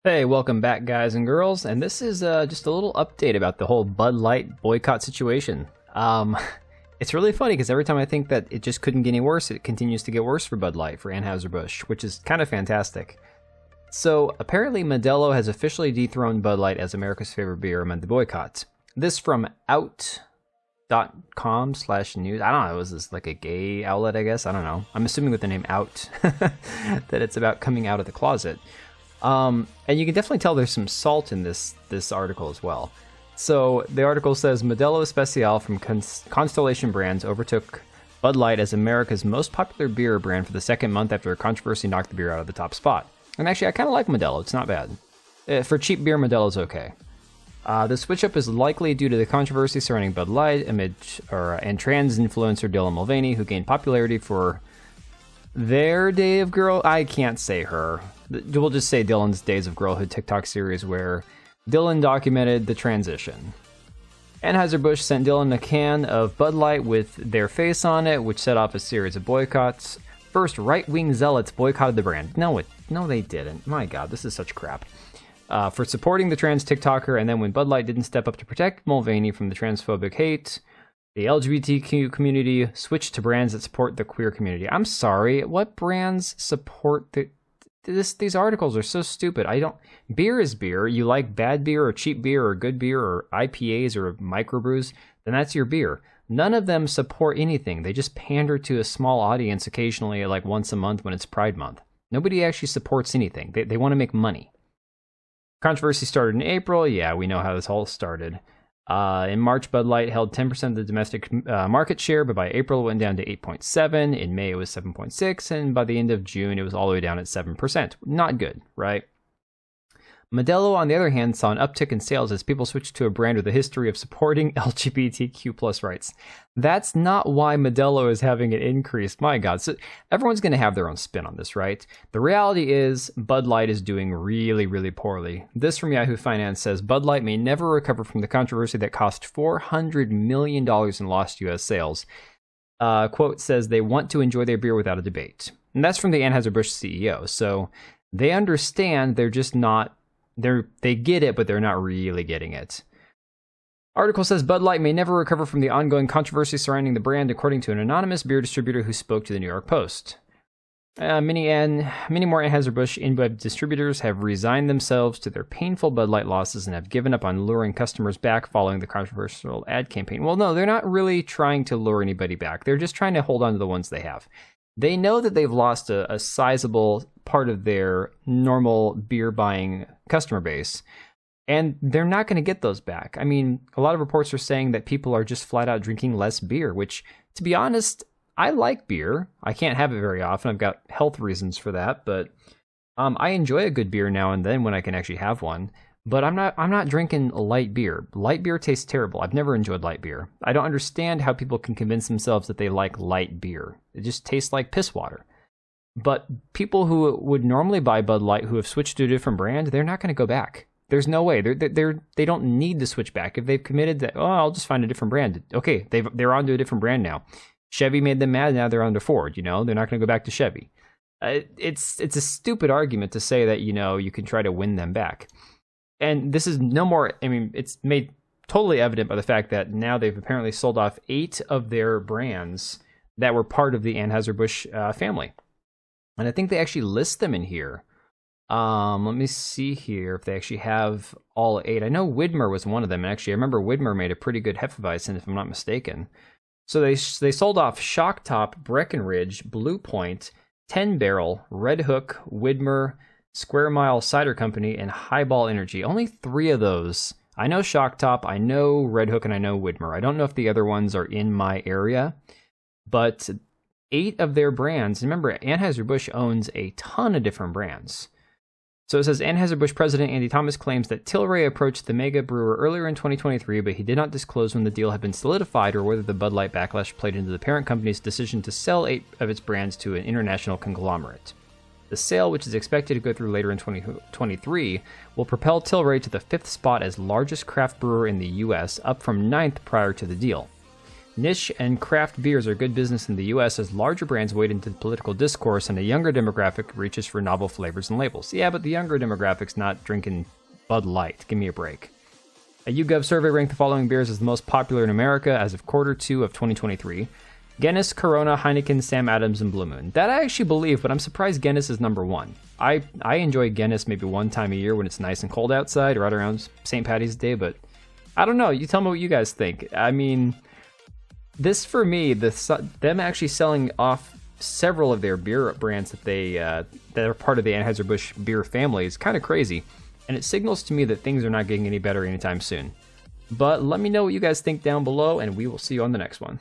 Hey, welcome back, guys and girls, and this is just a little update about the whole Bud Light boycott situation. It's really funny because every time I think that it just couldn't get any worse, it continues to get worse for Bud Light, for Anheuser-Busch, which is kind of fantastic. So, apparently Modelo has officially dethroned Bud Light as America's favorite beer among the boycott. This from out.com/news. I don't know, is this like a gay outlet, I guess? I don't know. I'm assuming with the name Out that it's about coming out of the closet. And you can definitely tell there's some salt in this article as well. So the article says Modelo Especial from Constellation Brands overtook Bud Light as America's most popular beer brand for the second month after a controversy knocked the beer out of the top spot. And actually, I kind of like Modelo. It's not bad. For cheap beer, Modelo's okay. The switch up is likely due to the controversy surrounding Bud Light and trans influencer Dylan Mulvaney, who gained popularity for their Day of Girl. I can't say her. We'll just say Dylan's Days of Girlhood TikTok series where Dylan documented the transition. Anheuser-Busch sent Dylan a can of Bud Light with their face on it, which set off a series of boycotts. First, right-wing zealots boycotted the brand. No, they didn't. My God, this is such crap. For supporting the trans TikToker, and then when Bud Light didn't step up to protect Mulvaney from the transphobic hate, the LGBTQ community switched to brands that support the queer community. I'm sorry, what brands support these articles are so stupid. Beer is beer. You like bad beer or cheap beer or good beer or IPAs or microbrews, then that's your beer. None of them support anything. They just pander to a small audience occasionally, like once a month when it's Pride Month. Nobody actually supports anything. They want to make money. Controversy started in April. Yeah, we know how this all started. In March, Bud Light held 10% of the domestic market share, but by April it went down to 8.7%. In May it was 7.6%, and by the end of June it was all the way down at 7%. Not good, right? Modelo, on the other hand, saw an uptick in sales as people switched to a brand with a history of supporting LGBTQ+ rights. That's not why Modelo is having an increase. My God. So everyone's going to have their own spin on this, right? The reality is Bud Light is doing really, really poorly. This from Yahoo Finance says Bud Light may never recover from the controversy that cost $400 million in lost U.S. sales. Quote says they want to enjoy their beer without a debate. And that's from the Anheuser-Busch CEO. So they understand, they're just not. They get it, but they're not really getting it. Article says Bud Light may never recover from the ongoing controversy surrounding the brand, according to an anonymous beer distributor who spoke to the New York Post. Many more Anheuser-Busch InBev distributors have resigned themselves to their painful Bud Light losses and have given up on luring customers back following the controversial ad campaign. Well, no, they're not really trying to lure anybody back. They're just trying to hold on to the ones they have. They know that they've lost a sizable part of their normal beer buying customer base, and they're not going to get those back. I mean, a lot of reports are saying that people are just flat out drinking less beer, which, to be honest, I like beer. I can't have it very often. I've got health reasons for that, but I enjoy a good beer now and then when I can actually have one. But I'm not drinking light beer. Light beer tastes terrible. I've never enjoyed light beer. I don't understand how people can convince themselves that they like light beer. It just tastes like piss water. But people who would normally buy Bud Light who have switched to a different brand, they're not going to go back. There's no way. They don't need to switch back. If they've committed that, I'll just find a different brand. Okay, they're on to a different brand now. Chevy made them mad, now they're on to Ford, they're not going to go back to Chevy. It's a stupid argument to say that, you can try to win them back. And this is no more, it's made totally evident by the fact that now they've apparently sold off 8 of their brands that were part of the Anheuser-Busch family. And I think they actually list them in here. Let me see here if they actually have all 8. I know Widmer was one of them. And actually, I remember Widmer made a pretty good Hefeweizen, if I'm not mistaken. So they sold off Shock Top, Breckenridge, Blue Point, 10 Barrel, Red Hook, Widmer, Square Mile Cider Company, and Highball Energy. Only 3 of those. I know Shock Top, I know Red Hook, and I know Widmer. I don't know if the other ones are in my area, but 8 of their brands. Remember, Anheuser-Busch owns a ton of different brands. So it says Anheuser-Busch president Andy Thomas claims that Tilray approached the mega brewer earlier in 2023, but he did not disclose when the deal had been solidified or whether the Bud Light backlash played into the parent company's decision to sell 8 of its brands to an international conglomerate. The sale, which is expected to go through later in 2023, will propel Tilray to the 5th spot as largest craft brewer in the U.S., up from 9th prior to the deal. Niche and craft beers are good business in the US as larger brands wade into the political discourse and a younger demographic reaches for novel flavors and labels. Yeah, but the younger demographic's not drinking Bud Light. Give me a break. A YouGov survey ranked the following beers as the most popular in America as of Q2 of 2023. Guinness, Corona, Heineken, Sam Adams, and Blue Moon. That I actually believe, but I'm surprised Guinness is number one. I enjoy Guinness maybe one time a year when it's nice and cold outside, right around St. Patty's Day, but I don't know. You tell me what you guys think. I mean, this for me, them actually selling off several of their beer brands that are part of the Anheuser-Busch beer family is kind of crazy, and it signals to me that things are not getting any better anytime soon. But let me know what you guys think down below, and we will see you on the next one.